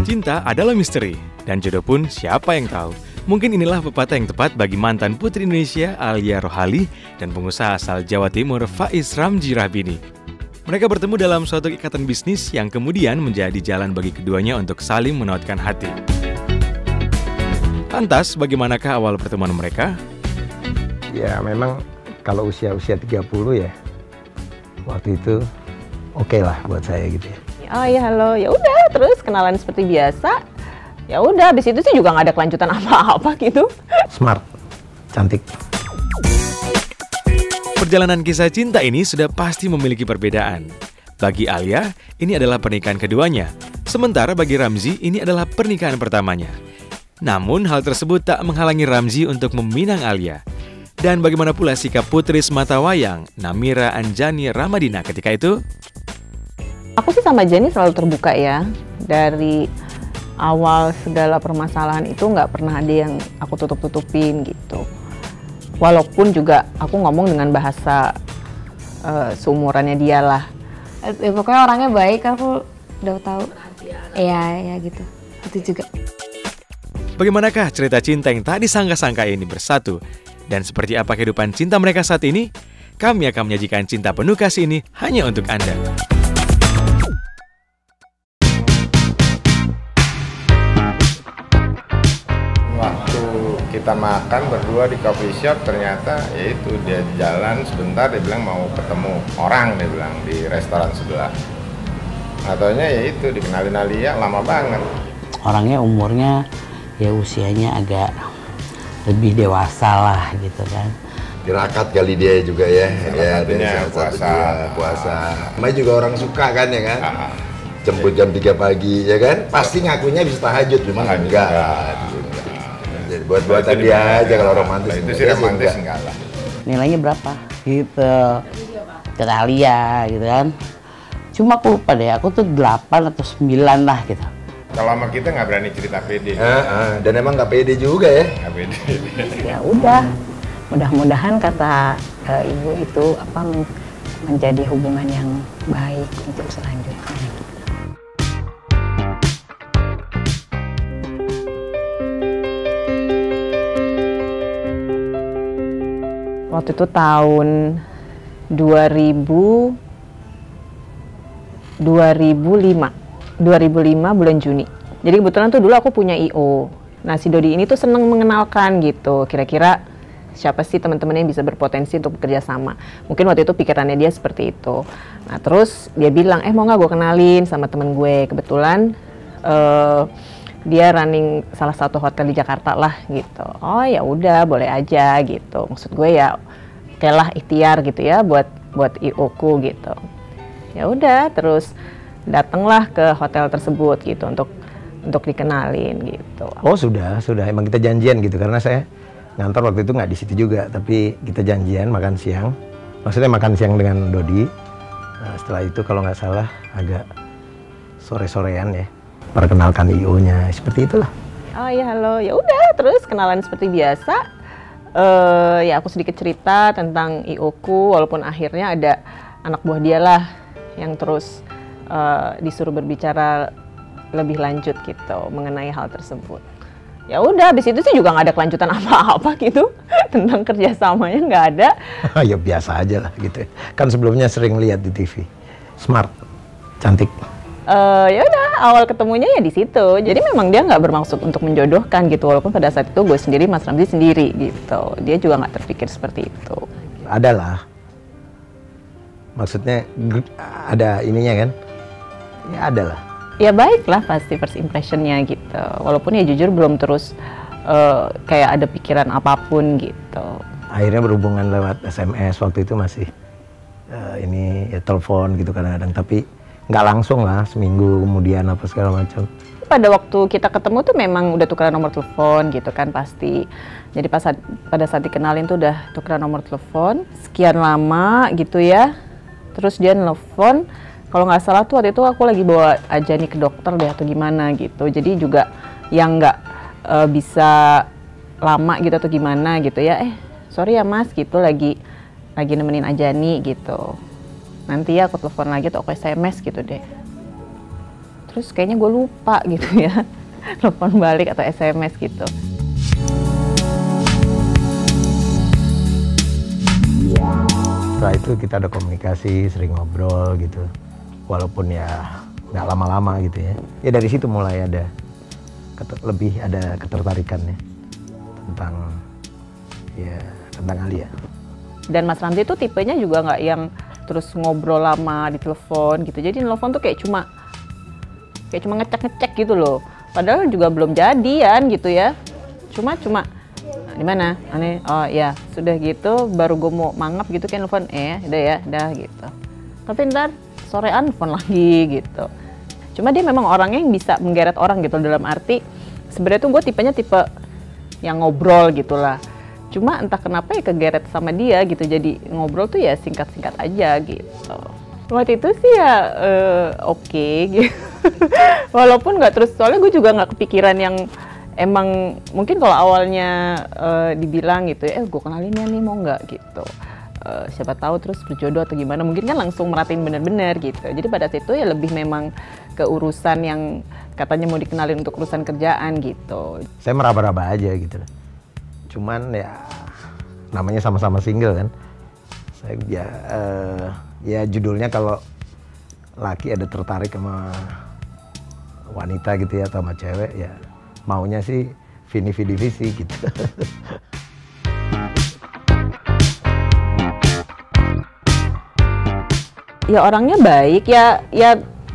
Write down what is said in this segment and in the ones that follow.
Cinta adalah misteri, dan jodoh pun siapa yang tahu. Mungkin inilah pepatah yang tepat bagi mantan Putri Indonesia Alia Rohali dan pengusaha asal Jawa Timur Faiz Ramji Rahbini. Mereka bertemu dalam suatu ikatan bisnis yang kemudian menjadi jalan bagi keduanya untuk saling menautkan hati. Lantas, bagaimanakah awal pertemuan mereka? Ya memang kalau usia-usia 30 ya, waktu itu oke lah buat saya gitu ya. Oh iya halo, ya udah terus kenalan seperti biasa. Ya udah, habis itu sih juga nggak ada kelanjutan apa-apa gitu. Smart, cantik. Perjalanan kisah cinta ini sudah pasti memiliki perbedaan. Bagi Alia, ini adalah pernikahan keduanya. Sementara bagi Ramzi, ini adalah pernikahan pertamanya. Namun hal tersebut tak menghalangi Ramzi untuk meminang Alia. Dan bagaimana pula sikap putri semata wayang, Namira Anjani Ramadina ketika itu? Aku sih sama Jenny selalu terbuka ya. Dari awal segala permasalahan itu nggak pernah ada yang aku tutup-tutupin gitu. Walaupun juga aku ngomong dengan bahasa seumurannya dia lah. Ya, pokoknya orangnya baik, aku udah tahu. Iya, ya gitu. Itu juga. Bagaimanakah cerita cinta yang tak disangka-sangka ini bersatu? Dan seperti apa kehidupan cinta mereka saat ini? Kami akan menyajikan cinta penuh kasih ini hanya untuk Anda. Kita makan berdua di coffee shop, ternyata yaitu dia jalan sebentar, dia bilang mau ketemu orang, dia bilang di restoran sebelah. Ataunya yaitu dikenalin Alia, lama banget. Orangnya umurnya ya usianya agak lebih dewasa lah gitu kan. Tirakat kali dia juga ya. Ya, puasa. Namanya juga orang suka kan ya kan. Jemput jam 3 pagi ya kan. Pasti ngakunya bisa tahajud, memang enggak. Jadi buat-buatan dia aja kalau romantis. Itu sih romantis enggak lah. Nilainya berapa? Gitu. Kata Alia gitu kan. Cuma aku lupa deh, aku tuh 8 atau 9 lah gitu. Kalau sama kita nggak berani cerita pede. Dan emang nggak pede juga ya. Nggak pede. Ya udah, mudah-mudahan kata ibu itu menjadi hubungan yang baik untuk selanjutnya. Waktu itu tahun 2005 bulan Juni. Jadi kebetulan tuh dulu aku punya IO. Nah si Dodi ini tuh seneng mengenalkan gitu. Kira-kira siapa sih teman-teman yang bisa berpotensi untuk bekerja sama. Mungkin waktu itu pikirannya dia seperti itu. Nah terus dia bilang, mau nggak gue kenalin sama temen gue. Kebetulan dia running salah satu hotel di Jakarta lah gitu. Oh ya udah boleh aja gitu. Maksud gue ya kayalah ikhtiar gitu ya buat IO-ku gitu. Ya udah terus datanglah ke hotel tersebut gitu untuk dikenalin gitu. Oh sudah emang kita janjian gitu karena saya ngantor waktu itu nggak di situ juga, tapi kita janjian makan siang. Maksudnya makan siang dengan Dodi. Nah, setelah itu kalau nggak salah agak sore-sorean ya. Perkenalkan IO-nya seperti itulah. Oh iya halo, ya udah terus kenalan seperti biasa. Ya aku sedikit cerita tentang IO-ku, walaupun akhirnya ada anak buah dia lah yang terus disuruh berbicara lebih lanjut gitu mengenai hal tersebut. Ya udah, habis itu sih juga nggak ada kelanjutan apa-apa gitu tentang kerjasamanya, nggak ada. Ya biasa aja lah gitu. Kan sebelumnya sering lihat di TV. Smart, cantik. Ya udah, awal ketemunya ya di situ. Jadi memang dia nggak bermaksud untuk menjodohkan gitu, walaupun pada saat itu gue sendiri, Mas Ramzi sendiri gitu. Dia juga nggak terpikir seperti itu. Adalah. Maksudnya ada ininya kan? Ya ada lah. Ya baiklah pasti first impressionnya gitu. Walaupun ya jujur belum terus kayak ada pikiran apapun gitu. Akhirnya berhubungan lewat SMS, waktu itu masih ini ya telepon gitu kadang-kadang, tapi nggak langsung lah, seminggu kemudian apa segala macam. Pada waktu kita ketemu tuh memang udah tukeran nomor telepon gitu kan pasti. Jadi pada saat dikenalin tuh udah tukeran nomor telepon. Sekian lama gitu ya. Terus dia nelfon. Kalau nggak salah tuh waktu itu aku lagi bawa Ajani ke dokter deh atau gimana gitu. Jadi juga yang nggak bisa lama gitu atau gimana gitu ya. Sorry ya mas gitu lagi nemenin Ajani gitu. Nanti ya aku telepon lagi atau aku SMS gitu deh. Terus kayaknya gue lupa gitu ya, telepon balik atau SMS gitu. Setelah itu kita ada komunikasi, sering ngobrol gitu. Walaupun ya nggak lama-lama gitu ya. Ya dari situ mulai lebih ada ketertarikannya tentang Alia. Dan Mas Ramzi itu tipenya juga nggak yang terus ngobrol lama di telepon gitu. Jadi telepon tuh kayak cuma ngecek gitu loh. Padahal juga belum jadian gitu ya. Cuma di mana? Aneh. Oh ya, sudah gitu baru gue mau mangap gitu kan telepon. Udah gitu. Tapi ntar sorean telepon lagi gitu. Cuma dia memang orangnya yang bisa menggeret orang gitu, dalam arti sebenarnya tuh gue tipenya tipe yang ngobrol gitulah. Cuma entah kenapa ya kegeret sama dia gitu. Jadi ngobrol tuh ya singkat-singkat aja gitu. Waktu itu sih ya oke gitu. Walaupun nggak terus, soalnya gue juga nggak kepikiran yang emang mungkin kalau awalnya dibilang gitu ya, gue kenalin ya nih mau nggak gitu. Siapa tahu terus berjodoh atau gimana, mungkin kan langsung merhatiin bener-bener gitu. Jadi pada situ ya lebih memang ke urusan yang katanya mau dikenalin untuk urusan kerjaan gitu. Saya meraba-raba aja gitu. Cuman ya namanya sama-sama single kan. Saya ya judulnya kalau laki ada tertarik sama wanita gitu ya atau sama cewek ya maunya sih vini-vidi visi gitu. Ya orangnya baik ya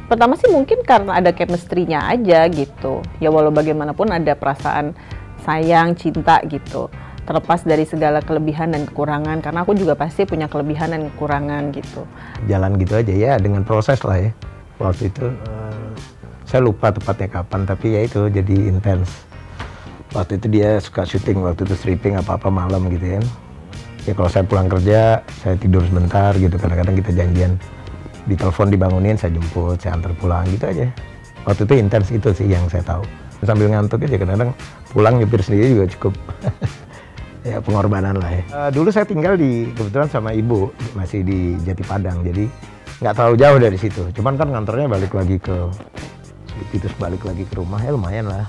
pertama sih mungkin karena ada chemistry-nya aja gitu. Ya walau bagaimanapun ada perasaan sayang, cinta gitu. Terlepas dari segala kelebihan dan kekurangan, karena aku juga pasti punya kelebihan dan kekurangan gitu. Jalan gitu aja ya, dengan proses lah ya. Waktu itu saya lupa tepatnya kapan, tapi ya itu jadi intens. Waktu itu dia suka syuting, waktu itu stripping apa-apa malam gitu kan. Ya kalau saya pulang kerja, saya tidur sebentar gitu, kadang-kadang kita janjian. Di telepon dibangunin, saya jemput, saya antar pulang gitu aja. Waktu itu intens itu sih yang saya tahu. Sambil ngantuk aja kadang-kadang pulang nyupir sendiri juga cukup. Ya pengorbanan lah ya. Dulu saya tinggal kebetulan sama ibu masih di Jati Padang, jadi nggak terlalu jauh dari situ. Cuman kan ngantornya balik lagi ke rumah ya lumayan lah.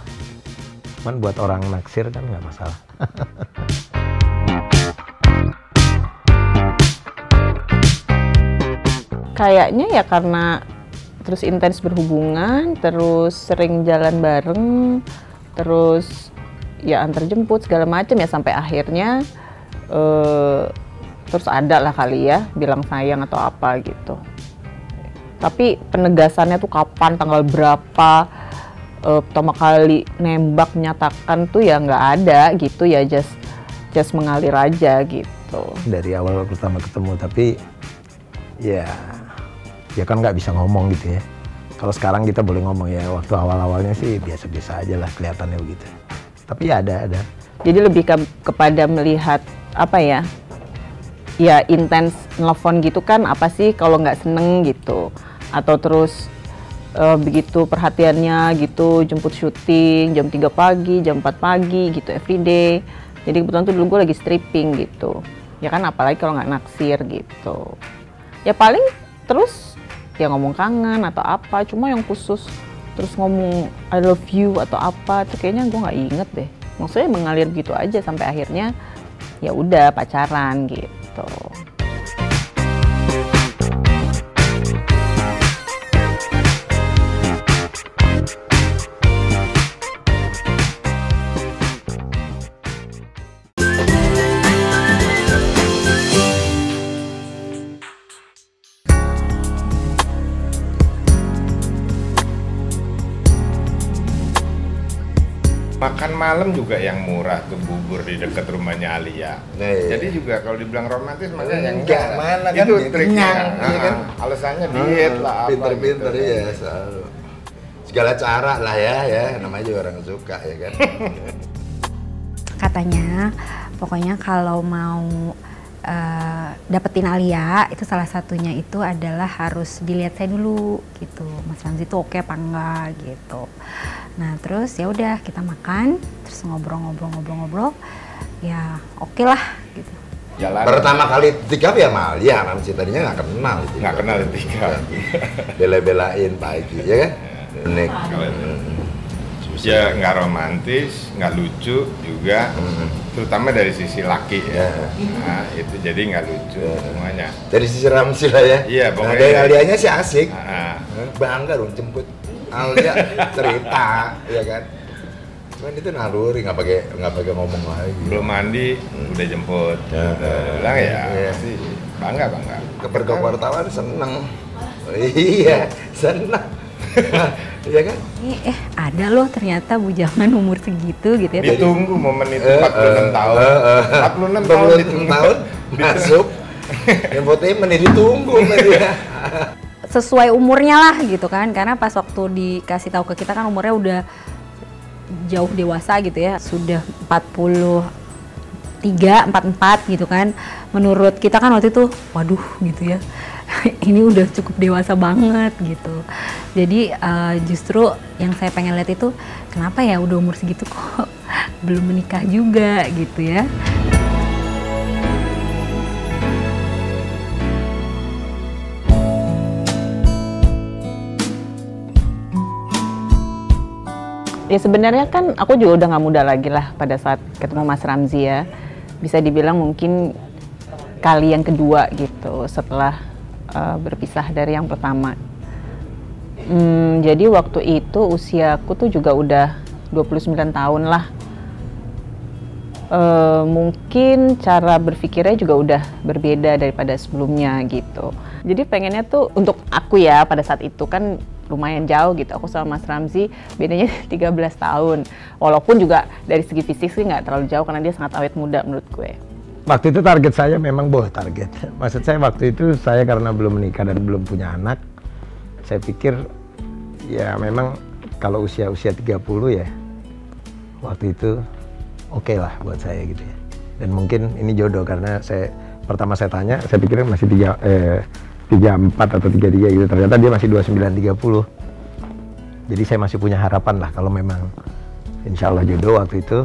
Cuman buat orang naksir kan nggak masalah. Kayaknya ya karena terus intens berhubungan, terus sering jalan bareng, terus ya antar jemput segala macam ya sampai akhirnya terus ada lah kali ya bilang sayang atau apa gitu. Tapi penegasannya tuh kapan, tanggal berapa, pertama kali nembak menyatakan tuh ya nggak ada gitu ya, just mengalir aja gitu. Dari awal pertama ketemu, tapi ya kan nggak bisa ngomong gitu ya. Kalau sekarang kita boleh ngomong ya, waktu awal-awalnya sih biasa-biasa aja lah kelihatannya begitu. Tapi ya ada. Jadi lebih kepada melihat apa ya intens nelfon gitu kan, apa sih kalau nggak seneng gitu, atau terus begitu perhatiannya gitu, jemput syuting jam 3 pagi, jam 4 pagi gitu everyday. Jadi kebetulan tuh dulu gue lagi stripping gitu, ya kan apalagi kalau nggak naksir gitu. Ya paling terus ya ngomong kangen atau apa, cuma yang khusus terus ngomong I love you atau apa itu kayaknya gue nggak inget deh. Maksudnya mengalir gitu aja sampai akhirnya ya udah pacaran gitu. Makan makan malam juga yang murah tuh, bubur di dekat rumahnya Alia. Nah, iya. Jadi juga kalau dibilang romantis makanya Enggak, mana kan itu dia triknya. kenyang, iya kan? Alasannya diet lah apa Pinter-pinter gitu. ya selalu. Segala cara lah ya, namanya juga orang suka ya kan. Katanya pokoknya kalau mau dapetin Alia itu salah satunya itu adalah harus dilihat saya dulu gitu, Mas Ramzy itu oke apa enggak gitu. Nah terus ya udah kita makan, terus ngobrol, ya oke lah gitu. Jalan. Pertama kali tikap ya sama Alia, Ramzy tadinya nggak kenal itu. Nggak kenal tikap. Bela-belain pagi ya kan. Unik. Ya nggak romantis, nggak lucu juga, terutama dari sisi laki ya. Nah, itu jadi nggak lucu semuanya. Dari sisi Ramzy lah ya. Iya, Nah, pokoknya. dari Alianya sih asik. Ah, Bangga dong jemput Alia cerita, ya kan. Cuman itu naluri, nggak pakai ngomong lagi. belum mandi, udah jemput. Ya. Udah bilang ya, Iya. pasti bangga. Kepergok wartawan seneng. Iya, seneng. Iya kan? Ada loh ternyata bujangan umur segitu gitu ya. Ditunggu momen itu 46 tahun. 46 tahun 46 ditunggu. tahun masuk. Yang fotonya ditunggu sama dia. Sesuai umurnya lah gitu kan, karena pas waktu dikasih tahu ke kita kan umurnya udah jauh dewasa gitu ya, sudah 43, 44 gitu kan. Menurut kita kan waktu itu, waduh gitu ya, ini udah cukup dewasa banget gitu. Jadi justru yang saya pengen lihat itu, kenapa ya udah umur segitu kok belum menikah juga gitu ya. Ya sebenarnya kan aku juga udah nggak muda lagi lah pada saat ketemu Mas Ramzy ya. Bisa dibilang mungkin kali yang kedua gitu setelah berpisah dari yang pertama. Jadi waktu itu usiaku tuh juga udah 29 tahun lah. Mungkin cara berpikirnya juga udah berbeda daripada sebelumnya gitu. Jadi pengennya tuh untuk aku ya pada saat itu kan lumayan jauh gitu. Aku sama Mas Ramzy bedanya 13 tahun. Walaupun juga dari segi fisik sih nggak terlalu jauh karena dia sangat awet muda menurut gue. Waktu itu target saya memang target. Maksud saya waktu itu saya karena belum menikah dan belum punya anak, saya pikir ya memang kalau usia-usia 30 ya waktu itu oke lah buat saya gitu ya. Dan mungkin ini jodoh karena pertama saya tanya, saya pikir masih 34 atau 33 gitu. Ternyata dia masih 29-30. Jadi saya masih punya harapan lah kalau memang insya Allah jodoh waktu itu,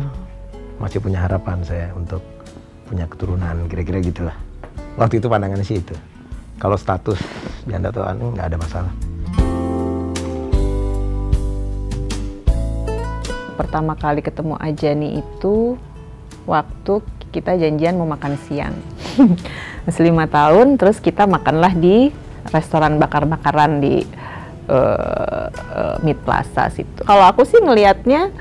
masih punya harapan saya untuk punya keturunan, kira-kira gitulah. Waktu itu pandangannya sih itu. Kalau status janda atau anu nggak ada masalah. Pertama kali ketemu Ajani itu waktu kita janjian mau makan siang. Masih 5 tahun, terus kita makanlah di restoran bakar-bakaran di Mid Plaza situ. Kalau aku sih ngelihatnya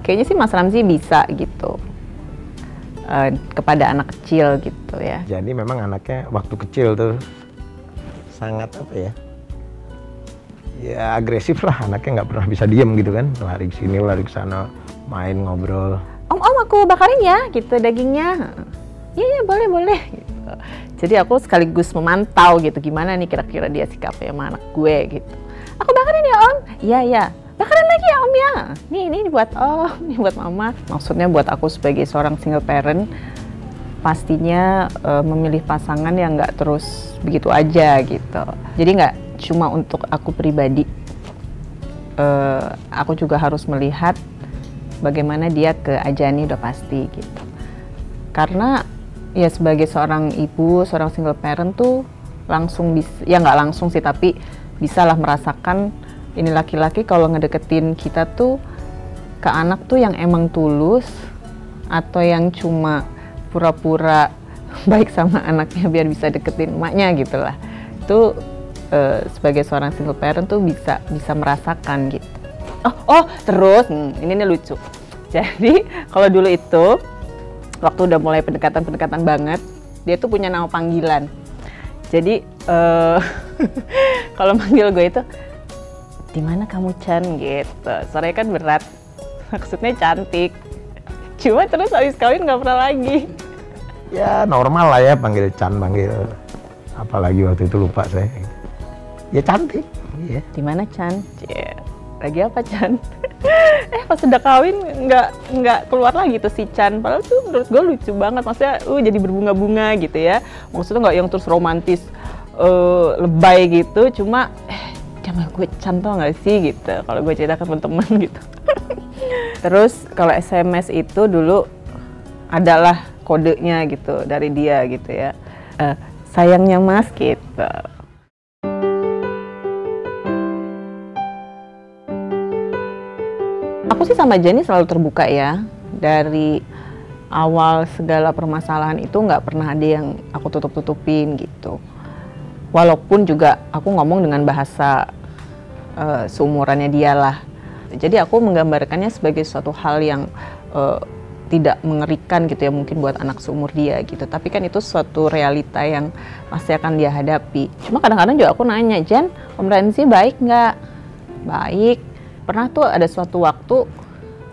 kayaknya sih Mas Ramzy bisa gitu kepada anak kecil gitu ya. Jadi memang anaknya waktu kecil tuh sangat apa ya? Ya agresif lah, anaknya nggak pernah bisa diem gitu kan, lari ke sini, lari ke sana, main ngobrol. Om Aku bakarin ya gitu dagingnya. Iya boleh. Gitu. Jadi aku sekaligus memantau gitu gimana nih kira-kira dia sikapnya sama anak gue gitu. Aku bakarin ya Om. Iya. Bakarin lagi ya Om ya. Ini buat Om, ini buat Mama. Maksudnya buat aku sebagai seorang single parent pastinya memilih pasangan yang nggak terus begitu aja gitu. Jadi nggak cuma untuk aku pribadi, aku juga harus melihat bagaimana dia ke Ajani udah pasti gitu. Karena ya sebagai seorang ibu, seorang single parent tuh langsung bisa, ya nggak langsung sih tapi bisalah merasakan ini laki-laki kalau ngedeketin kita tuh ke anak tuh yang emang tulus atau yang cuma pura-pura baik sama anaknya biar bisa deketin emaknya gitu lah. Itu sebagai seorang single parent tuh bisa merasakan gitu. Terus ini nih lucu. Jadi kalau dulu itu waktu udah mulai pendekatan banget, dia tuh punya nama panggilan. Jadi kalau manggil gue itu di mana kamu Chan gitu. Soalnya kan berat, maksudnya cantik. Cuma terus habis kawin nggak pernah lagi. Ya normal lah ya panggil Chan, panggil apalagi waktu itu lupa saya. Ya cantik. Iya. Di mana Chan? Cie, lagi apa Chan? Pas udah kawin nggak keluar lagi tuh si Chan. Padahal tuh menurut gue lucu banget, maksudnya jadi berbunga-bunga gitu ya. Maksudnya nggak yang terus romantis lebay gitu, cuma jangan gue Chan tau nggak sih gitu. Kalau gue cerita ke teman-teman gitu. Terus kalau SMS itu dulu adalah kodenya gitu dari dia gitu ya. Sayangnya Mas gitu. Aku sih sama Jenny selalu terbuka ya. Dari awal segala permasalahan itu nggak pernah ada yang aku tutup-tutupin gitu. Walaupun juga aku ngomong dengan bahasa seumurannya dia lah. Jadi aku menggambarkannya sebagai suatu hal yang tidak mengerikan gitu ya, mungkin buat anak seumur dia gitu. Tapi kan itu suatu realita yang pasti akan dia hadapi. Cuma kadang-kadang juga aku nanya, Jen, Om Ramzi baik nggak? Baik. Pernah tuh ada suatu waktu,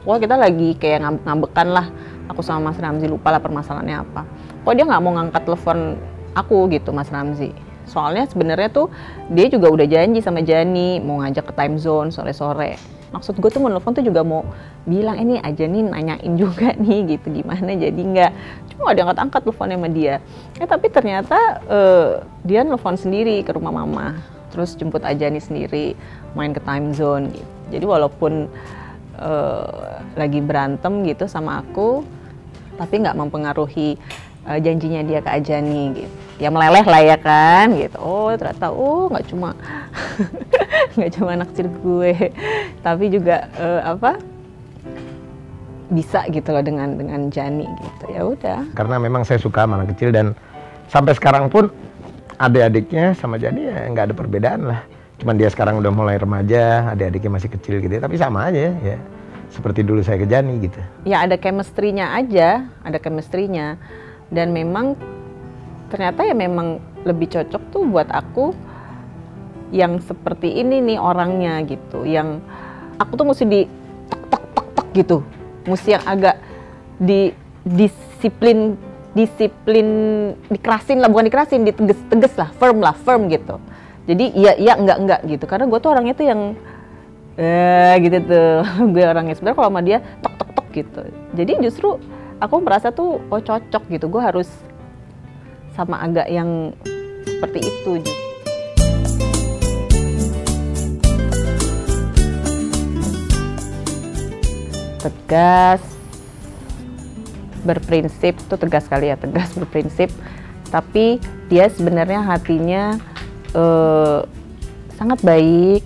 wah kita lagi kayak ngambekan lah, aku sama Mas Ramzi, lupa lah permasalahannya apa. Kok dia nggak mau ngangkat telepon aku gitu, Mas Ramzi. Soalnya sebenarnya tuh dia juga udah janji sama Jani mau ngajak ke time zone sore-sore. Maksud gue tuh menelpon tuh juga mau bilang ini aja nih nanyain juga nih gitu gimana jadi nggak. Cuma gak diangkat-angkat teleponnya sama dia. Tapi ternyata dia nelfon sendiri ke rumah mama. Terus jemput aja nih sendiri main ke time zone gitu. Jadi walaupun lagi berantem gitu sama aku, tapi nggak mempengaruhi janjinya dia ke Ajani gitu. Ya meleleh lah ya kan gitu. Oh ternyata nggak cuma nggak cuma naksir gue, tapi juga bisa gitu loh dengan Jani gitu. Ya udah. Karena memang saya suka sama anak kecil dan sampai sekarang pun adik-adiknya sama Jani ya nggak ada perbedaan lah. Cuman dia sekarang udah mulai remaja, adik-adiknya masih kecil gitu. Tapi sama aja ya. Seperti dulu saya ke Jani gitu. Ya ada chemistry-nya aja, ada chemistry-nya. Dan memang ternyata ya memang lebih cocok tuh buat aku yang seperti ini nih orangnya gitu. Yang aku tuh mesti di tek gitu. Mesti yang agak disiplin dikerasin lah, bukan dikerasin, ditegas lah, firm gitu. Jadi iya enggak gitu. Karena gue tuh orangnya tuh yang gitu tuh. Gue orangnya sebenarnya kalau sama dia tok gitu. Jadi justru aku merasa tuh cocok gitu. Gue harus sama agak yang seperti itu justru. Tegas, berprinsip tuh tegas kali ya, tegas berprinsip. Tapi dia sebenarnya hatinya sangat baik,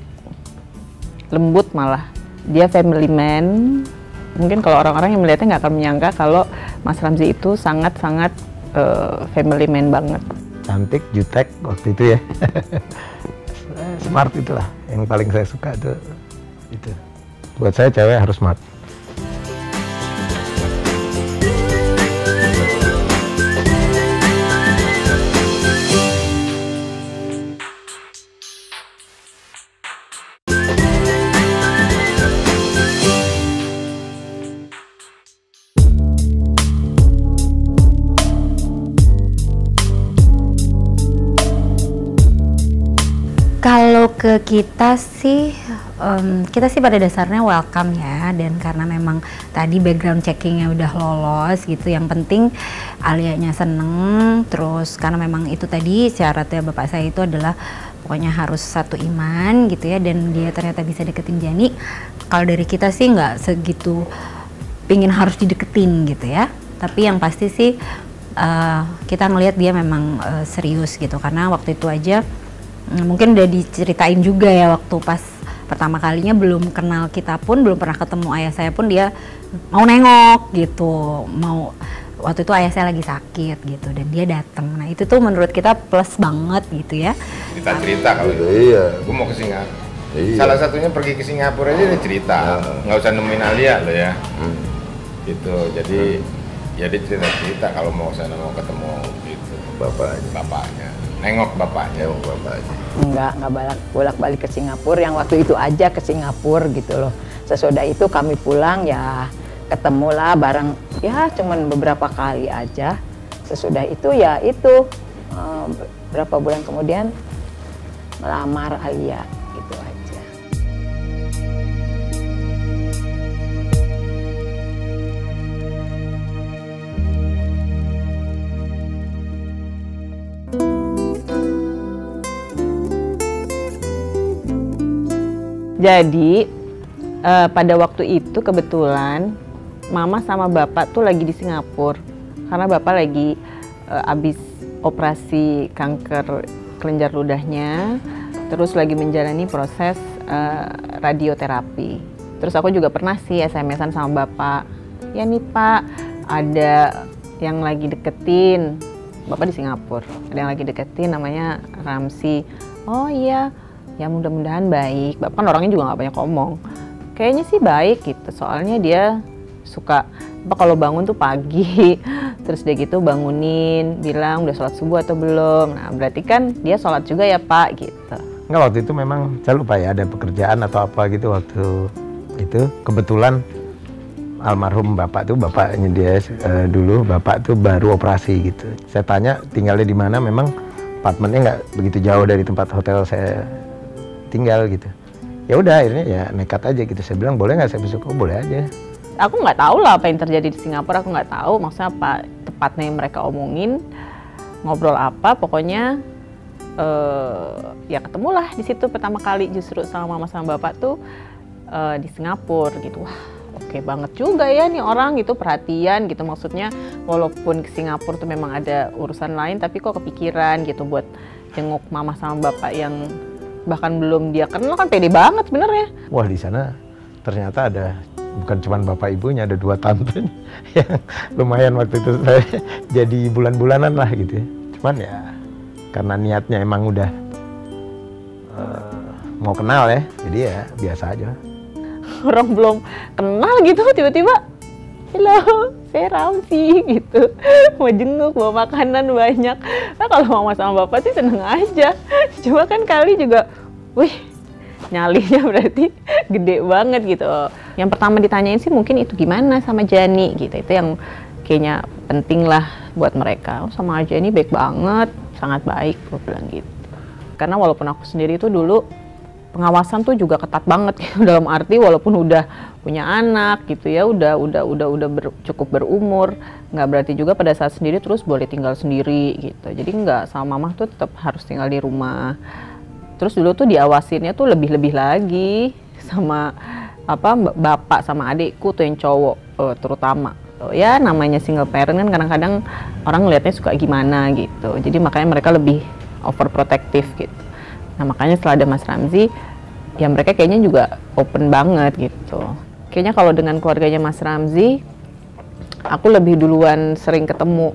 lembut malah. Dia family man. Mungkin kalau orang-orang yang melihatnya nggak akan menyangka kalau Mas Ramzi itu sangat-sangat family man banget. Cantik, jutek waktu itu ya. Smart itulah yang paling saya suka tuh. Itu. Buat saya cewek harus smart. Kalau ke kita sih pada dasarnya welcome ya, dan karena memang tadi background checkingnya udah lolos gitu, yang penting Alianya seneng, terus karena memang itu tadi syaratnya bapak saya itu adalah pokoknya harus satu iman gitu ya, dan dia ternyata bisa deketin Jani. Kalau dari kita sih nggak segitu pingin harus dideketin gitu ya, tapi yang pasti sih kita ngelihat dia memang serius gitu, karena waktu itu aja mungkin udah diceritain juga ya waktu pas pertama kalinya belum kenal kita pun, belum pernah ketemu ayah saya pun, dia mau nengok gitu, mau waktu itu ayah saya lagi sakit gitu dan dia datang. Nah itu tuh menurut kita plus banget gitu ya. Cerita kalau itu. Iya. Gue mau ke Singapura. Iya. Salah satunya pergi ke Singapura aja dia cerita, nggak usah nemuin Alia loh ya. Gitu. Jadi ya dia cerita kalau mau sana mau ketemu gitu. Bapaknya. nengok bapaknya. Enggak bolak-balik ke Singapura, yang waktu itu aja ke Singapura gitu loh. Sesudah itu kami pulang ya ketemulah bareng, ya cuman beberapa kali aja. Sesudah itu ya itu berapa bulan kemudian melamar Alia, gitu aja. Jadi pada waktu itu kebetulan Mama sama Bapak tuh lagi di Singapura karena Bapak lagi habis operasi kanker kelenjar ludahnya, terus lagi menjalani proses radioterapi. Terus aku juga pernah sih SMS-an sama Bapak, ya nih Pak, ada yang lagi deketin, Bapak di Singapura, ada yang lagi deketin namanya Ramzi. Oh iya, ya mudah-mudahan baik. Bapak kan orangnya juga nggak banyak ngomong. Kayaknya sih baik gitu, soalnya dia suka kalau bangun tuh pagi, terus dia gitu bangunin, bilang udah sholat subuh atau belum. Nah berarti kan dia sholat juga ya Pak gitu. Enggak, waktu itu memang saya lupa ya ada pekerjaan atau apa gitu waktu itu. Kebetulan almarhum bapak tuh, bapaknya dia dulu, bapak tuh baru operasi gitu. Saya tanya tinggalnya di mana, memang apartemennya nggak begitu jauh dari tempat hotel saya tinggal gitu. Ya udah akhirnya ya nekat aja gitu. Saya bilang boleh nggak saya besok? Oh boleh aja. Aku nggak tahu lah apa yang terjadi di Singapura, aku nggak tahu maksudnya apa tepatnya yang mereka omongin, ngobrol apa, pokoknya ya ketemulah di situ pertama kali justru sama Mama sama Bapak tuh di Singapura gitu. Wah oke banget juga ya nih orang gitu, perhatian gitu, maksudnya walaupun ke Singapura tuh memang ada urusan lain tapi kok kepikiran gitu buat jenguk Mama sama Bapak yang bahkan belum dia kenal, kan pede banget sebenarnya. Wah di sana ternyata ada bukan cuma bapak ibunya, ada 2 tante yang lumayan waktu itu saya jadi bulan-bulanan lah gitu ya. Cuman ya karena niatnya emang udah mau kenal ya, jadi ya biasa aja. Orang belum kenal gitu tiba-tiba, halo saya Ramzi gitu, mau jenguk, bawa makanan banyak. Nah kalau Mama sama Bapak sih seneng aja, cuma kan kali juga, wih nyalinya berarti gede banget gitu. Yang pertama ditanyain sih mungkin itu gimana sama Jani gitu, itu yang kayaknya penting lah buat mereka. Oh, sama Jani baik banget, sangat baik, gue bilang gitu. Karena walaupun aku sendiri tuh dulu pengawasan tuh juga ketat banget gitu, dalam arti walaupun udah punya anak gitu ya, cukup berumur, nggak berarti juga pada saat sendiri terus boleh tinggal sendiri gitu. Jadi nggak, sama Mama tuh tetap harus tinggal di rumah. Terus dulu tuh diawasinnya tuh lebih-lebih lagi sama bapak sama adikku tuh yang cowok terutama. Ya namanya single parent kan kadang-kadang orang ngelihatnya suka gimana gitu. Jadi makanya mereka lebih overprotective gitu. Nah makanya setelah ada Mas Ramzi, ya mereka kayaknya juga open banget gitu. Kayaknya kalau dengan keluarganya Mas Ramzi, aku lebih duluan sering ketemu.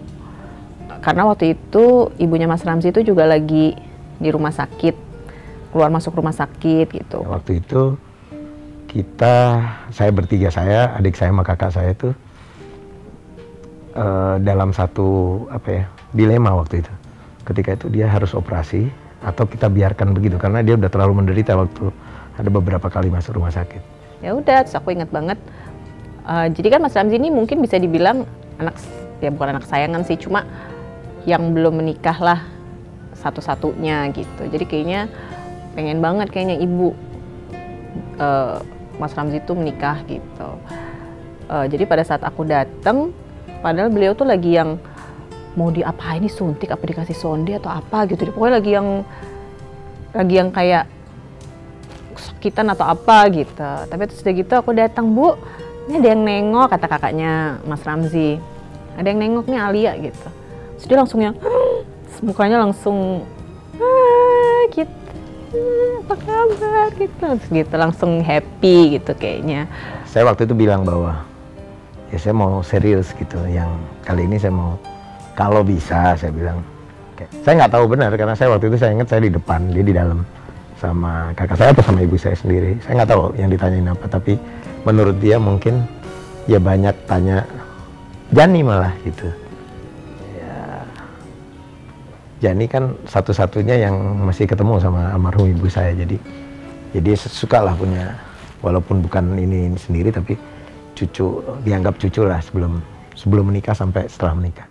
Karena waktu itu ibunya Mas Ramzi itu juga lagi di rumah sakit, keluar masuk rumah sakit gitu. Waktu itu saya bertiga, saya, adik saya sama kakak saya tuh dalam satu dilema waktu itu. Ketika itu dia harus operasi atau kita biarkan begitu karena dia udah terlalu menderita waktu ada beberapa kali masuk rumah sakit. Ya udah, terus aku ingat banget. Jadi kan Mas Ramzi ini mungkin bisa dibilang bukan anak sayangan sih, cuma yang belum menikah lah satu-satunya gitu. Jadi kayaknya pengen banget kayaknya ibu Mas Ramzi itu menikah gitu. Jadi pada saat aku datang, padahal beliau tuh lagi yang mau diapain, ini suntik apa dikasih sonde atau apa gitu. Pokoknya lagi yang kayak kesakitan atau apa gitu. Tapi terus udah gitu aku datang, Bu, ini ada yang nengok, kata kakaknya Mas Ramzi. Ada yang nengok nih Alia gitu. Terus dia langsung yang mukanya langsung gitu. Apa kabar gitu, langsung happy gitu kayaknya. Saya waktu itu bilang bahwa ya saya mau serius gitu, yang kali ini saya mau, kalau bisa saya bilang. Saya nggak tahu benar karena saya waktu itu saya ingat saya di depan, dia di dalam sama kakak saya atau sama ibu saya sendiri. Saya nggak tahu yang ditanyain apa, tapi menurut dia mungkin ya banyak tanya Jani malah gitu. Ya Jani kan satu-satunya yang masih ketemu sama almarhum ibu saya, jadi suka lah punya, walaupun bukan ini sendiri tapi cucu, dianggap cucu lah sebelum menikah sampai setelah menikah.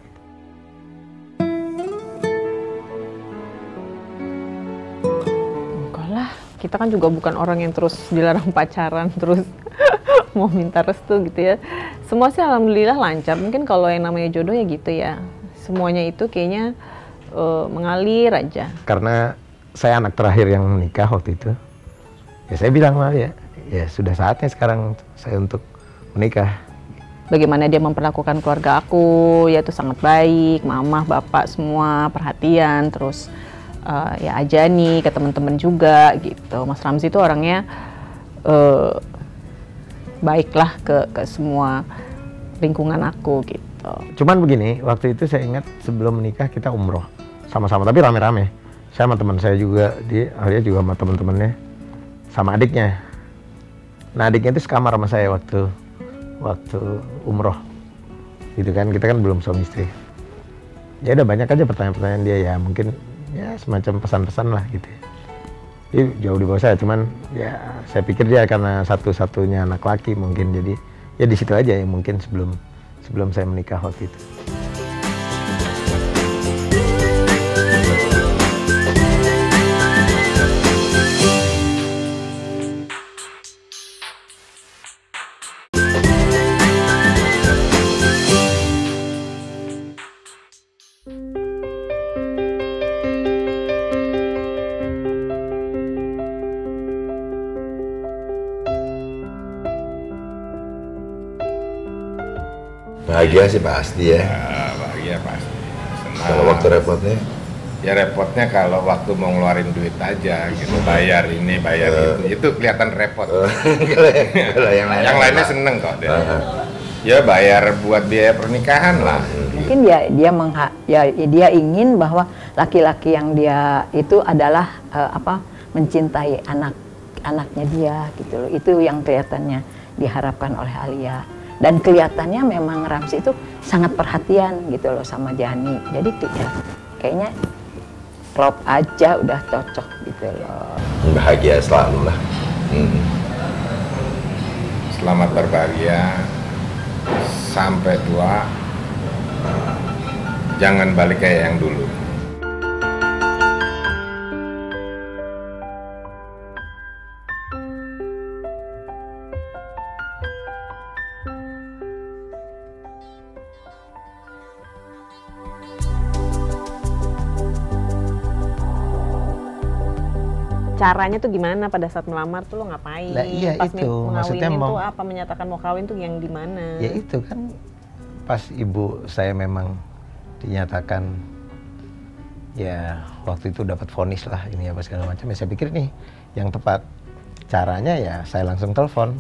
Enggak lah, kita kan juga bukan orang yang terus dilarang pacaran, terus mau minta restu gitu ya. Semua sih alhamdulillah lancar. Mungkin kalau yang namanya jodoh ya gitu ya. Semuanya itu kayaknya mengalir aja. Karena saya anak terakhir yang menikah waktu itu, ya saya bilang lah ya sudah saatnya sekarang saya untuk menikah. Bagaimana dia memperlakukan keluarga aku, yaitu sangat baik, mama, bapak semua perhatian, terus ya Ajani ke teman-teman juga gitu. Mas Ramzi itu orangnya baiklah ke semua lingkungan aku gitu. Cuman begini, waktu itu saya ingat sebelum menikah kita umroh sama-sama, tapi rame-rame. Saya sama teman saya juga, Alia juga sama teman-temannya, sama adiknya. Nah adiknya itu sekamar sama saya waktu umroh, gitu kan, kita kan belum suami istri. Ya udah banyak aja pertanyaan-pertanyaan dia, ya mungkin ya semacam pesan-pesan lah gitu. Dia jauh di bawah saya, cuman ya saya pikir dia karena satu-satunya anak laki mungkin, jadi ya di situ aja ya mungkin sebelum saya menikah waktu itu. Bahagia sih pasti ya. Bahagia pasti. Senang. Kalau waktu repotnya? Ya repotnya kalau waktu mau ngeluarin duit aja gitu, bayar ini, bayar itu kelihatan repot. Kalau yang lainnya seneng kok dia. Ya bayar buat biaya pernikahan lah. Mungkin dia ingin bahwa laki-laki yang dia itu adalah mencintai anaknya dia gitu loh. Itu yang kelihatannya diharapkan oleh Alia. Dan kelihatannya memang Ramzi itu sangat perhatian gitu loh sama Jani. Jadi ya, kayaknya klop aja udah cocok gitu loh. Bahagia selalu lah. Selamat berbahagia sampai tua. Jangan balik kayak yang dulu. Caranya tuh gimana pada saat melamar tuh lo ngapain? Lah iya pas itu, maksudnya tuh apa, menyatakan mau kawin tuh yang di mana? Ya itu kan pas ibu saya memang dinyatakan ya waktu itu dapat vonis lah ini apa segala macam, ya saya pikir nih yang tepat caranya ya saya langsung telepon,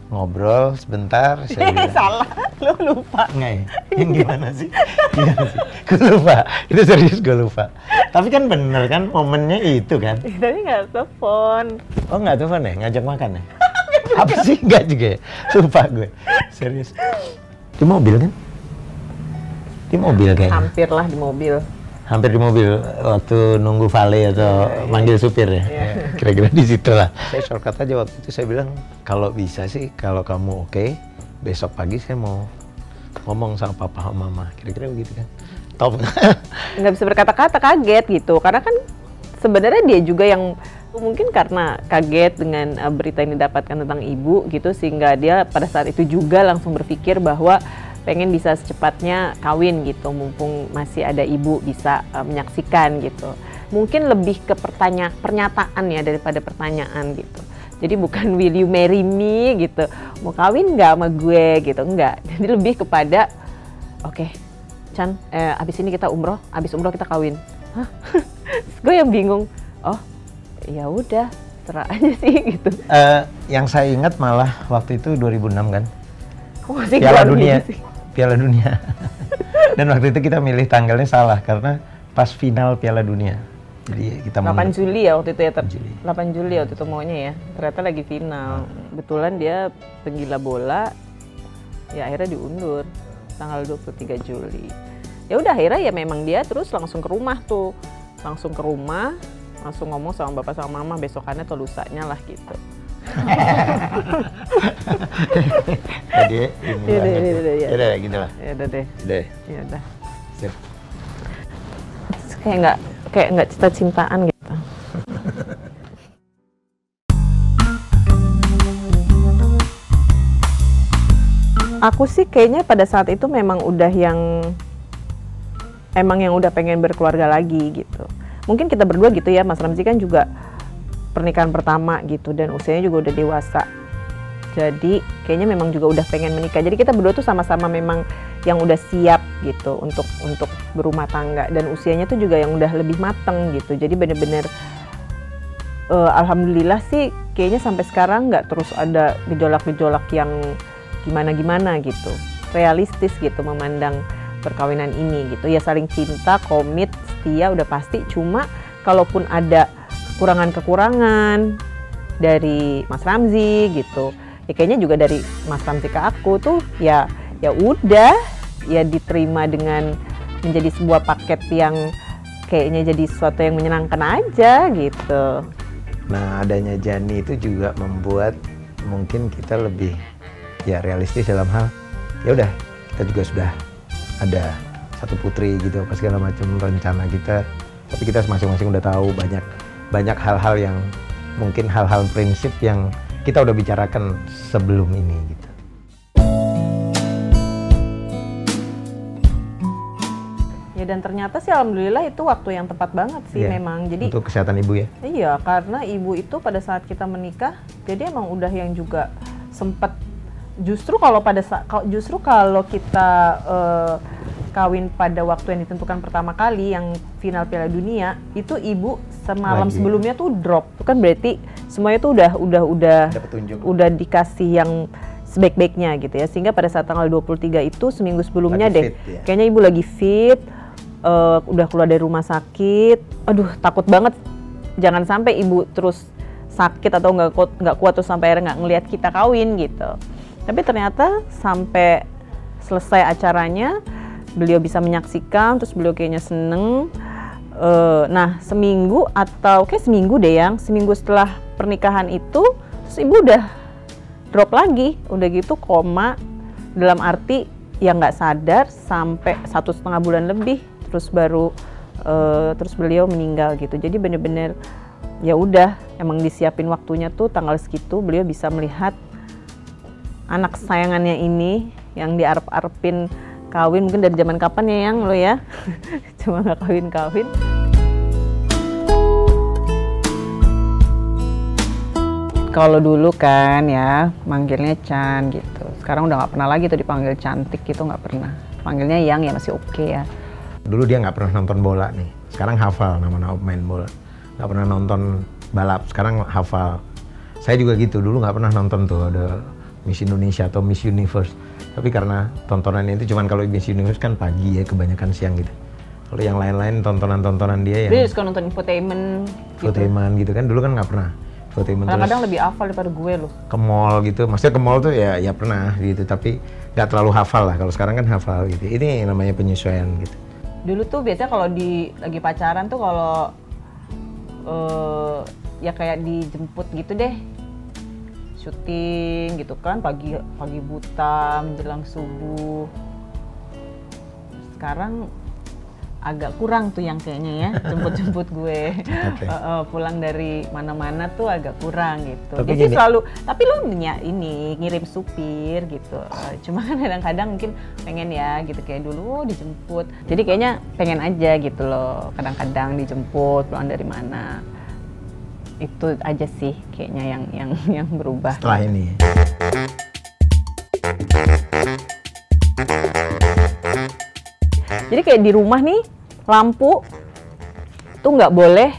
ngobrol sebentar. Saya bilang, salah, lo lupa. Enggak ya? Yang gimana sih? Gue lupa, itu serius gue lupa. Tapi kan bener kan momennya itu kan? Tadi nggak telepon. Oh nggak telepon ya? Ngajak makan ya? Apa sih? Nggak juga ya? Lupa gue, serius. Di mobil kan? Di mobil kayaknya. Hampir lah di mobil. Hampir di mobil waktu nunggu valet atau manggil supir ya? Kira-kira di situ lah. Saya shortcut aja waktu itu, saya bilang kalau bisa sih, kalau kamu oke, besok pagi saya mau ngomong sama papa sama mama, kira-kira begitu kan? Top. Nggak bisa berkata-kata, kaget gitu, karena kan sebenarnya dia juga yang mungkin karena kaget dengan berita yang didapatkan tentang ibu gitu, sehingga dia pada saat itu juga langsung berpikir bahwa pengen bisa secepatnya kawin gitu, mumpung masih ada ibu bisa menyaksikan gitu. Mungkin lebih ke pernyataan ya daripada pertanyaan gitu. Jadi bukan will you marry me gitu, mau kawin nggak sama gue gitu, enggak. Jadi lebih kepada oke, Chan, abis ini kita umroh, abis umroh kita kawin. Hah? Gue yang bingung. Oh, ya udah, serah aja sih gitu. Yang saya ingat malah waktu itu 2006 kan, Piala Dunia. Piala Dunia. Dan waktu itu kita milih tanggalnya salah karena pas final Piala Dunia. Jadi kita 8 Juli ya waktu itu ya, 8 Juli waktu itu maunya ya. Ternyata lagi final. Kebetulan dia penggila bola, ya akhirnya diundur tanggal 23 Juli. Ya udah akhirnya ya memang dia terus langsung ke rumah tuh, langsung ngomong sama bapak sama mama besokannya atau lusanya lah gitu. Jadi ya udah gitu lah. Ya udah deh. Ya udah. Sip. Kayak nggak cinta-cintaan gitu. Aku sih kayaknya pada saat itu memang udah yang udah pengen berkeluarga lagi gitu. Mungkin kita berdua gitu ya, Mas Ramzi kan juga pernikahan pertama gitu dan usianya juga udah dewasa. Jadi kayaknya memang juga udah pengen menikah. Jadi kita berdua tuh sama-sama memang yang udah siap gitu untuk berumah tangga dan usianya tuh juga yang udah lebih mateng gitu. Jadi bener-bener alhamdulillah sih kayaknya sampai sekarang nggak terus ada gejolak-gejolak yang gimana-gimana gitu, realistis gitu memandang perkawinan ini gitu. Ya saling cinta, komit, setia udah pasti. Cuma kalaupun ada kekurangan-kekurangan dari Mas Ramzi gitu, ya kayaknya juga dari Mas Ramzi ke aku tuh ya udah ya diterima dengan menjadi sebuah paket yang kayaknya jadi sesuatu yang menyenangkan aja gitu. Nah adanya Jani itu juga membuat mungkin kita lebih ya realistis dalam hal ya udah kita juga sudah ada satu putri gitu apa segala macam rencana kita, tapi kita masing-masing udah tahu banyak hal-hal yang mungkin hal-hal prinsip yang kita udah bicarakan sebelum ini gitu. Ya dan ternyata sih alhamdulillah itu waktu yang tepat banget sih memang. Jadi untuk kesehatan ibu ya. Iya, karena ibu itu pada saat kita menikah jadi emang udah yang juga sempat justru kalau kita kawin pada waktu yang ditentukan pertama kali yang final Piala Dunia itu ibu semalam sebelumnya tuh drop. Itu kan berarti semuanya tuh udah dikasih yang sebaik-baiknya gitu ya. Sehingga pada saat tanggal 23 itu seminggu sebelumnya lagi fit, ya. Kayaknya ibu lagi fit, udah keluar dari rumah sakit. Aduh, takut banget jangan sampai ibu terus sakit atau nggak kuat terus sampai akhirnya nggak ngelihat kita kawin gitu. Tapi ternyata sampai selesai acaranya beliau bisa menyaksikan, terus beliau kayaknya seneng. Nah seminggu setelah pernikahan itu, terus ibu udah drop lagi, udah gitu koma, dalam arti ya nggak sadar sampai 1,5 bulan lebih, terus beliau meninggal gitu. Jadi bener-bener ya udah emang disiapin waktunya tuh tanggal segitu beliau bisa melihat anak kesayangannya ini yang diarep-arepin kawin mungkin dari zaman kapan ya yang lo ya cuma nggak kawin-kawin. Kalau dulu kan ya manggilnya Chan gitu, sekarang udah nggak pernah lagi tuh dipanggil cantik gitu, nggak pernah, panggilnya Yang ya masih oke ya. Dulu dia nggak pernah nonton bola nih, sekarang hafal nama-nama pemain bola. Nggak pernah nonton balap, sekarang hafal. Saya juga gitu, dulu nggak pernah nonton tuh ada Miss Indonesia atau Miss Universe. Tapi karena tontonannya itu cuman kalau Miss Universe kan pagi ya, kebanyakan siang gitu. Kalau yang lain-lain tontonan-tontonan dia yang dia suka nonton infotainment gitu kan, dulu kan nggak pernah. Kadang-kadang lebih hafal daripada gue loh. Ke mall gitu, maksudnya ke mall tuh ya pernah gitu, tapi nggak terlalu hafal lah. Kalau sekarang kan hafal gitu. Ini namanya penyesuaian gitu. Dulu tuh biasanya kalau lagi pacaran tuh kalau ya kayak dijemput gitu deh, syuting gitu kan pagi buta menjelang subuh. Sekarang agak kurang tuh yang kayaknya ya jemput gue pulang dari mana-mana tuh agak kurang gitu. Tapi jadi selalu, tapi lo ini ngirim supir gitu. Cuma kan kadang-kadang mungkin pengen ya gitu kayak dulu dijemput. Jadi kayaknya pengen aja gitu loh. Kadang-kadang dijemput pulang dari mana. Itu aja sih kayaknya yang berubah. Setelah ini. Jadi kayak di rumah nih lampu tuh nggak boleh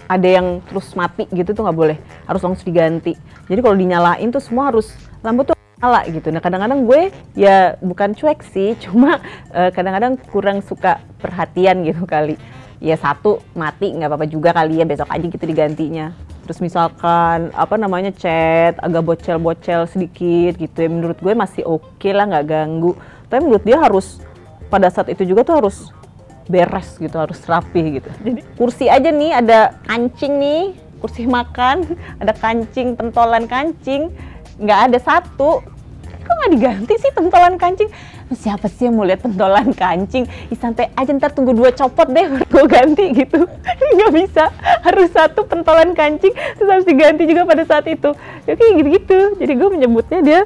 ada yang terus mati gitu tuh nggak boleh, harus langsung diganti. Jadi kalau dinyalain tuh semua harus lampu tuh nyala gitu. Nah kadang-kadang gue ya bukan cuek sih, cuma kadang-kadang kurang suka perhatian gitu kali. Ya satu mati nggak apa-apa juga kali ya, besok aja gitu digantinya. Terus misalkan cat agak bocel-bocel sedikit gitu ya, menurut gue masih oke lah, nggak ganggu. Tapi menurut dia harus pada saat itu juga tuh harus beres gitu, harus rapih gitu. Jadi kursi aja nih ada kancing nih, kursi makan, ada kancing, pentolan kancing, nggak ada satu. Kok nggak diganti sih pentolan kancing? Siapa sih yang mau lihat pentolan kancing? Santai aja, ntar tunggu 2 copot deh baru gue ganti gitu. Nggak bisa, harus satu pentolan kancing, terus harus diganti juga pada saat itu. Ya kayak gitu-gitu. Jadi gue menyebutnya dia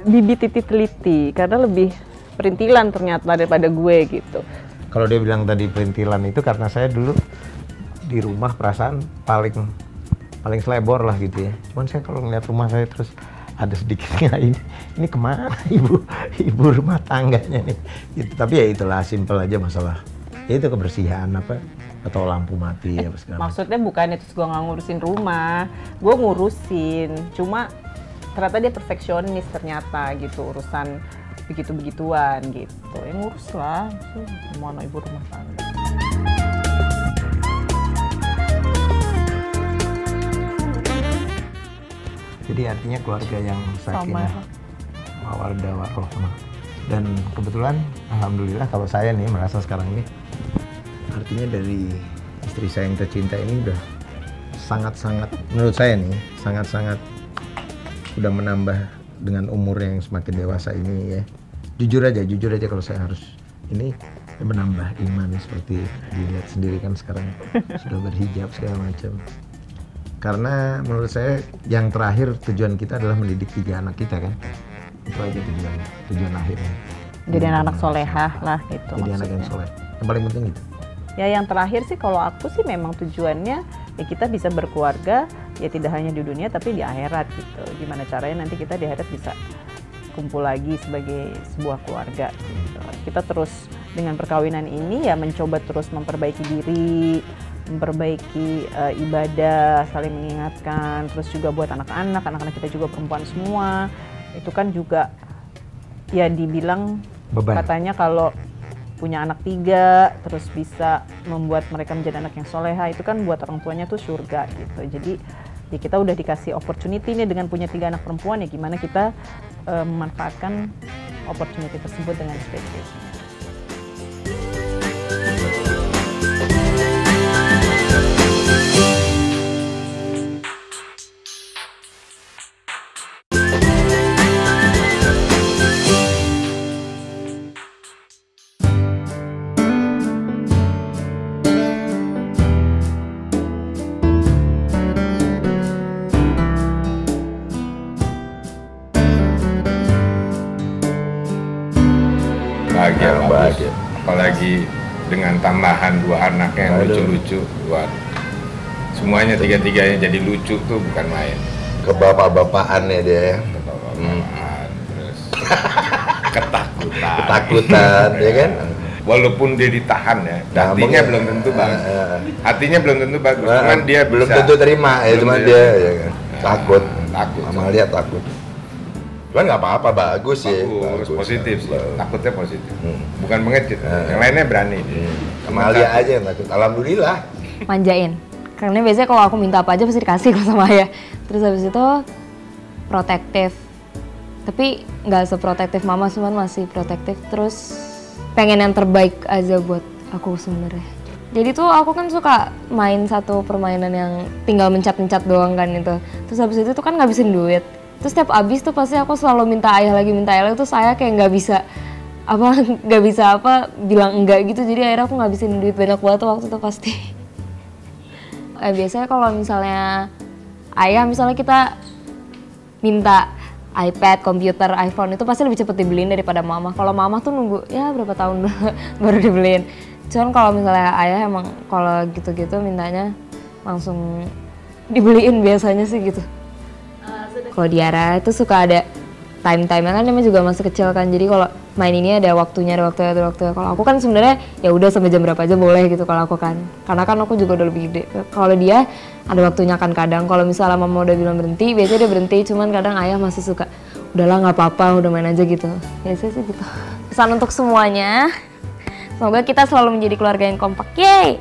bibi titi teliti, karena lebih perintilan ternyata daripada gue gitu. Kalau dia bilang tadi perintilan itu karena saya dulu di rumah perasaan paling selebor lah gitu ya. Cuman saya kalau ngeliat rumah saya terus ada sedikitnya ini kemana ibu rumah tangganya nih gitu. Tapi ya itulah, simpel aja masalah ya itu kebersihan apa atau lampu mati apa segala. Maksudnya bukan itu gue nggak ngurusin rumah, gue ngurusin, cuma ternyata dia perfeksionis ternyata gitu, urusan begitu-begituan gitu. Ya ngurus lah, mana ibu rumah tangga. Jadi artinya keluarga yang sakinah mawaddah warahmah. Dan kebetulan alhamdulillah kalau saya nih merasa sekarang ini artinya dari istri saya yang tercinta ini udah sangat-sangat, menurut saya nih sangat-sangat udah menambah dengan umurnya yang semakin dewasa ini ya. Jujur aja kalau saya harus ini menambah iman seperti dilihat sendiri kan sekarang sudah berhijab segala macam. Karena menurut saya yang terakhir tujuan kita adalah mendidik 3 anak kita kan. Itu aja tujuan akhirnya. Jadi anak-anak solehah lah gitu. Jadi anak yang soleh. Yang paling penting itu. Ya yang terakhir sih kalau aku sih memang tujuannya ya kita bisa berkeluarga ya tidak hanya di dunia tapi di akhirat gitu. Gimana caranya nanti kita di akhirat bisa kumpul lagi sebagai sebuah keluarga gitu. Kita terus dengan perkawinan ini ya mencoba terus memperbaiki diri, memperbaiki ibadah, saling mengingatkan, terus juga buat anak-anak kita juga perempuan semua, itu kan juga ya dibilang beban. Katanya kalau punya anak 3 terus bisa membuat mereka menjadi anak yang soleha, itu kan buat orang tuanya tuh surga gitu. Jadi ya kita udah dikasih opportunity nih dengan punya 3 anak perempuan, ya gimana kita memanfaatkan opportunity tersebut dengan sebaik-baiknya. Bahagia. Apalagi dengan tambahan 2 anaknya yang lucu-lucu, buat semuanya 3-3-nya jadi lucu tuh bukan main. Kebapak-bapakan ya dia ya. Kebapak-bapakan, terus ketakutan ya kan. Walaupun dia ditahan ya, hatinya belum tentu bagus. Hatinya belum tentu bagus, cuman dia belum bisa, tentu terima ya, cuman dia ya kan. Takut. Amalia takut. Cuman nggak apa-apa, bagus ya. Bagus, positif sih. Takutnya positif. Bukan mengecut. Yang lainnya berani. Amalia aja yang takut. Alhamdulillah. Manjain. Karena biasanya kalau aku minta apa aja pasti dikasih kalau sama ayah. Terus habis itu protektif. Tapi nggak seprotektif mama, cuman masih protektif. Terus pengen yang terbaik aja buat aku sebenarnya. Jadi tuh aku kan suka main satu permainan yang tinggal mencet-mencet doang kan itu. Terus habis itu tuh kan ngabisin duit. Terus setiap abis tuh pasti aku selalu minta ayah lagi, terus saya kayak nggak bisa bilang enggak gitu. Jadi akhirnya aku ngabisin duit banyak banget tuh waktu itu pasti. Biasanya kalau misalnya ayah kita minta iPad, komputer, iPhone itu pasti lebih cepet dibeliin daripada mama. Kalau mama tuh nunggu ya berapa tahun baru dibeliin. Cuman kalau misalnya ayah emang kalau gitu-gitu mintanya langsung dibeliin biasanya sih gitu. Kalau Diara itu suka ada time-time kan, dia juga masih kecil kan, jadi kalau main ini ada waktunya. Kalau aku kan sebenarnya ya udah sampai jam berapa aja boleh gitu kalau aku kan, karena kan aku juga udah lebih gede. Kalau dia ada waktunya kan kadang, kalau misalnya mama udah bilang berhenti, biasanya dia berhenti, cuman kadang ayah masih suka, udahlah nggak apa-apa, udah main aja gitu. Biasanya sih gitu. Pesan untuk semuanya, semoga kita selalu menjadi keluarga yang kompak, yeay!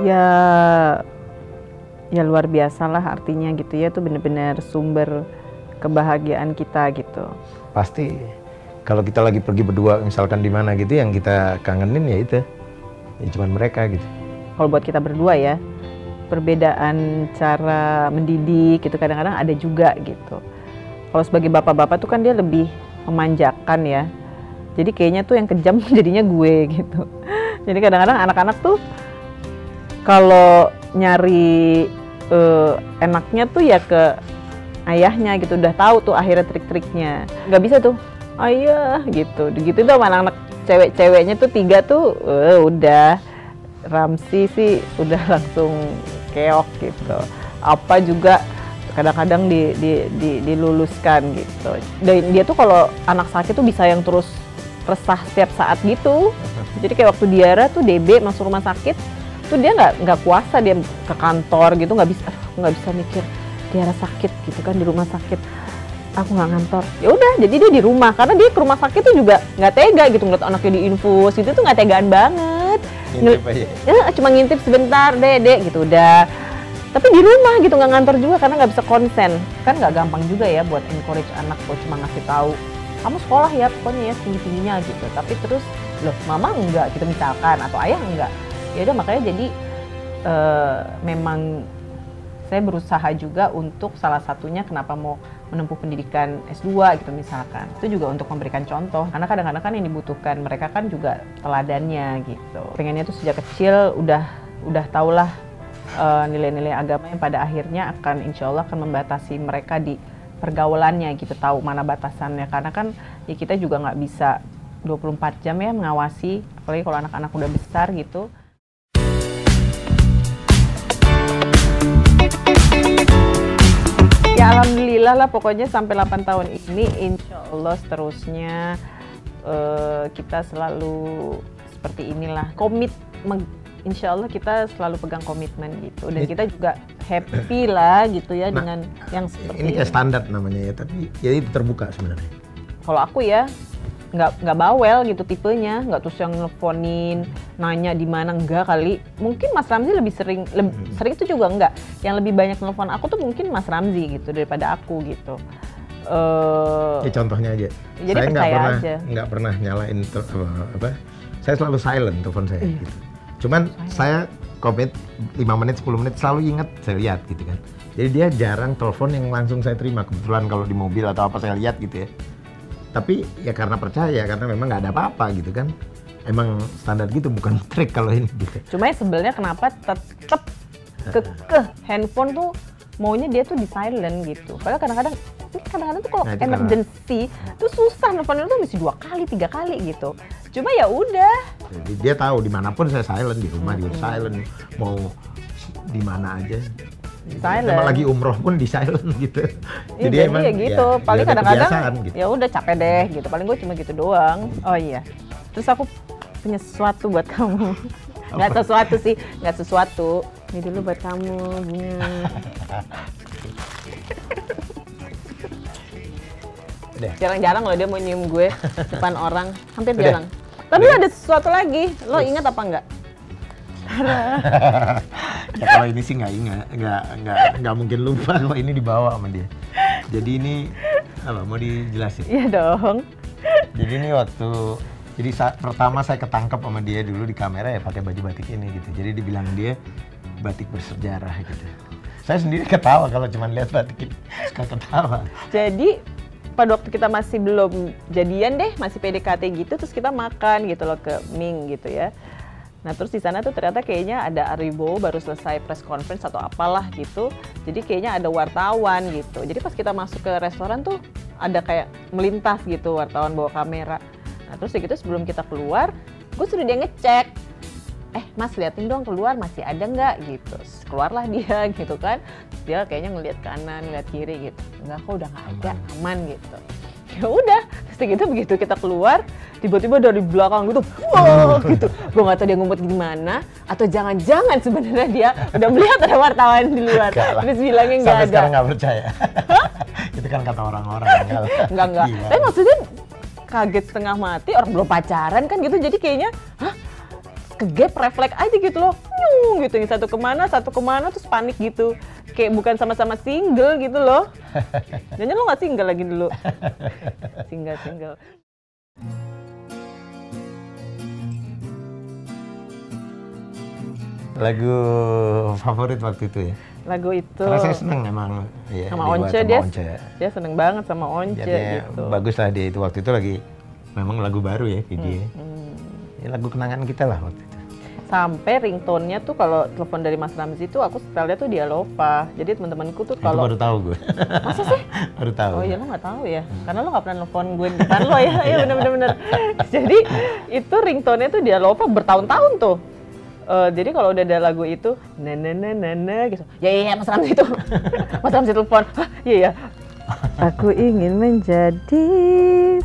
Ya ya luar biasa lah artinya gitu ya, itu benar-benar sumber kebahagiaan kita gitu. Pasti kalau kita lagi pergi berdua misalkan di mana gitu, yang kita kangenin ya itu, ya cuman mereka gitu. Kalau buat kita berdua ya, perbedaan cara mendidik gitu kadang-kadang ada juga gitu. Kalau sebagai bapak-bapak tuh kan dia lebih memanjakan ya, jadi kayaknya tuh yang kejam jadinya gue gitu. Jadi kadang-kadang anak-anak tuh kalau nyari enaknya tuh ya ke ayahnya gitu, udah tahu tuh akhirnya trik-triknya. Nggak bisa tuh, ayah gitu. Gitu tuh anak-anak cewek-ceweknya tuh 3 tuh udah. Ramzi sih udah langsung keok gitu. Apa juga kadang-kadang diluluskan gitu. Dan dia tuh kalau anak sakit tuh bisa yang terus resah setiap saat gitu. Jadi kayak waktu Diara tuh DB masuk rumah sakit tuh dia nggak kuasa dia ke kantor gitu, nggak bisa mikir Diara sakit gitu kan di rumah sakit, aku nggak ngantor. Ya udah, jadi dia di rumah karena dia ke rumah sakit tuh juga nggak tega gitu ngeliat anaknya diinfus gitu tuh nggak tegaan banget. Ngintip aja. Ya, cuma ngintip sebentar dek gitu udah. Tapi di rumah gitu nggak ngantor juga karena nggak bisa konsen. Kan nggak gampang juga ya buat encourage anak, buat cuma ngasih tahu kamu sekolah ya pokoknya ya tinggi-tingginya gitu. Tapi terus loh mama enggak gitu misalkan atau ayah enggak. Ya udah makanya jadi memang saya berusaha juga untuk salah satunya kenapa mau menempuh pendidikan S2 gitu misalkan. Itu juga untuk memberikan contoh. Karena kadang-kadang kan yang dibutuhkan mereka kan juga teladannya gitu. Pengennya tuh sejak kecil udah tahulah nilai-nilai agama yang pada akhirnya akan insya Allah akan membatasi mereka di pergaulannya gitu, tahu mana batasannya. Karena kan ya kita juga nggak bisa 24 jam ya mengawasi, apalagi kalau anak-anak udah besar gitu. Ya alhamdulillah lah pokoknya sampai 8 tahun ini insya Allah seterusnya kita selalu seperti inilah, insya Allah kita selalu pegang komitmen gitu dan kita juga happy lah gitu ya dengan yang seperti ini. Kayak standar namanya ya, tapi ya itu terbuka sebenarnya. Kalau aku ya nggak bawel gitu tipenya, nggak terus yang nelfonin nanya di mana, enggak kali. Mungkin Mas Ramzi lebih sering itu juga enggak. Yang lebih banyak nelfon aku tuh mungkin Mas Ramzi gitu daripada aku gitu. Ya contohnya aja. Jadi saya nggak pernah nyalain apa. Saya selalu silent telepon saya gitu. Cuman saya komit 5 menit 10 menit selalu ingat saya lihat gitu kan. Jadi dia jarang telepon yang langsung saya terima, kebetulan kalau di mobil atau apa saya lihat gitu ya. Tapi ya karena percaya, karena memang nggak ada apa-apa gitu kan. Emang standar gitu, bukan trik kalau ini gitu. Cuma sebenarnya kenapa tetap handphone tuh maunya dia tuh di silent gitu. Padahal kadang-kadang tuh kalau emergency tuh susah, nelfon tuh mesti 2 kali 3 kali gitu. Cuma ya udah. Jadi dia tahu dimanapun saya silent, di rumah dia silent, mau di mana aja. Silent. Emang lagi umroh pun di silent gitu. Jadi emang ya gitu. Ya, paling kadang-kadang gitu. Ya udah capek deh gitu. Paling gue cuma gitu doang. Oh iya. Terus aku punya sesuatu buat kamu. Nggak sesuatu. Ini dulu buat kamu, bunga. Jarang-jarang loh dia mau nyium gue depan orang. Hampir jarang. Tapi ada sesuatu lagi. Lo ingat apa enggak? Ya kalau ini sih nggak mungkin lupa kalau ini dibawa sama dia. Jadi ini apa mau dijelasin? Iya dong. Jadi ini jadi pertama saya ketangkep sama dia dulu di kamera ya pakai baju batik ini gitu. Jadi dibilang dia batik bersejarah gitu. Saya sendiri ketawa kalau cuma lihat batik ini, suka ketawa. Jadi pada waktu kita masih belum jadian deh, masih PDKT gitu, terus kita makan gitu loh ke Ming gitu ya. Nah terus di sana tuh ternyata kayaknya ada Aribo baru selesai press conference atau apalah gitu. Jadi kayaknya ada wartawan gitu. Jadi pas kita masuk ke restoran tuh ada kayak melintas gitu wartawan bawa kamera. Nah terus gitu sebelum kita keluar, gue suruh dia ngecek. Mas liatin dong keluar masih ada nggak gitu. Keluarlah dia gitu kan. Dia kayaknya ngeliat kanan, ngeliat kiri gitu. Enggak kok udah nggak ada, aman gitu. Ya udah, terus gitu begitu kita keluar, tiba-tiba dari belakang gitu, wow gitu. Gue nggak tahu dia ngumpet gimana, atau jangan-jangan sebenarnya dia udah melihat ada wartawan di luar, terus bilangnya nggak ada. Sampai sekarang nggak percaya. Itu kan kata orang-orang. Enggak. Tapi maksudnya kaget setengah mati, orang belum pacaran kan gitu, jadi kayaknya, kegap refleks aja gitu loh. nyung gitu, yang satu kemana terus panik gitu, kayak bukan sama-sama single gitu loh. Jangan lo nggak single lagi dulu. Single. Lagu favorit waktu itu ya? Lagu itu. Karena saya seneng emang. Ya, sama Once, dia seneng banget sama Once gitu. Bagus lah dia itu waktu itu lagi, memang lagu baru ya video. Ya, lagu kenangan kita lah waktu itu. Sampai ringtone-nya tuh kalau telepon dari Mas Ramzy tuh aku setelnya tuh Dialova. Jadi teman-temanku tuh kalau baru tahu gue. Masa sih? Baru tahu. Oh iya, lo nggak tahu ya? Karena lo nggak pernah nelfon gue di depan lo ya. Iya bener-bener. Jadi itu ringtone-nya tuh Dialova bertahun-tahun tuh. Jadi kalau udah ada lagu itu, na gitu. Ya Mas Ramzy itu. Mas Ramzy telepon. Iya. Aku ingin menjadi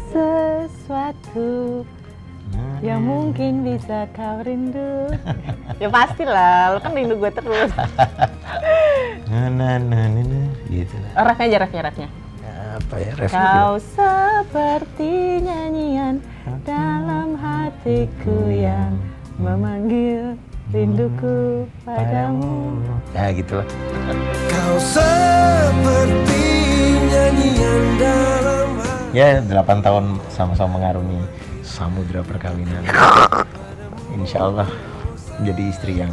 sesuatu yang mungkin bisa kau rindu. Ya pastilah, lo kan rindu gue terus. Gitu lah. Refnya. Apa ya refnya? Kau seperti nyanyian dalam hatiku yang memanggil rinduku padamu. Ya gitulah. Kau seperti nyanyian dalam hati. Ya 8 tahun sama-sama mengarungi samudra perkawinan. Insya Allah menjadi istri yang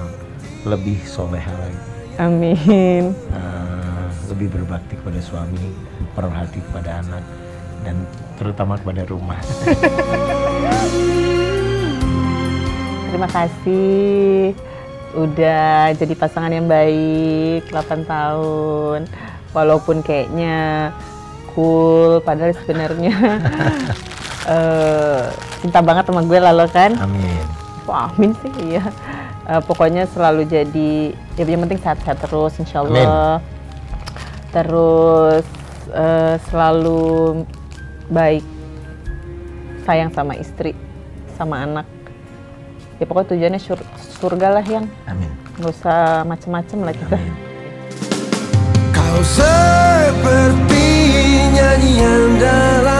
lebih soleha lagi. Amin. Lebih berbakti kepada suami, perhati kepada anak, dan terutama kepada rumah. Terima kasih udah jadi pasangan yang baik 8 tahun. Walaupun kayaknya cool, padahal sebenarnya cinta banget sama gue lalu kan. Amin. Wah, amin sih ya. Pokoknya selalu jadi, ya yang penting sehat-sehat terus insya Allah. Amin. Terus selalu baik, sayang sama istri, sama anak. Ya pokoknya tujuannya surga lah yang. Amin. Nggak usah macem-macem lah kita. Amin. Kau seperti nyanyian dalam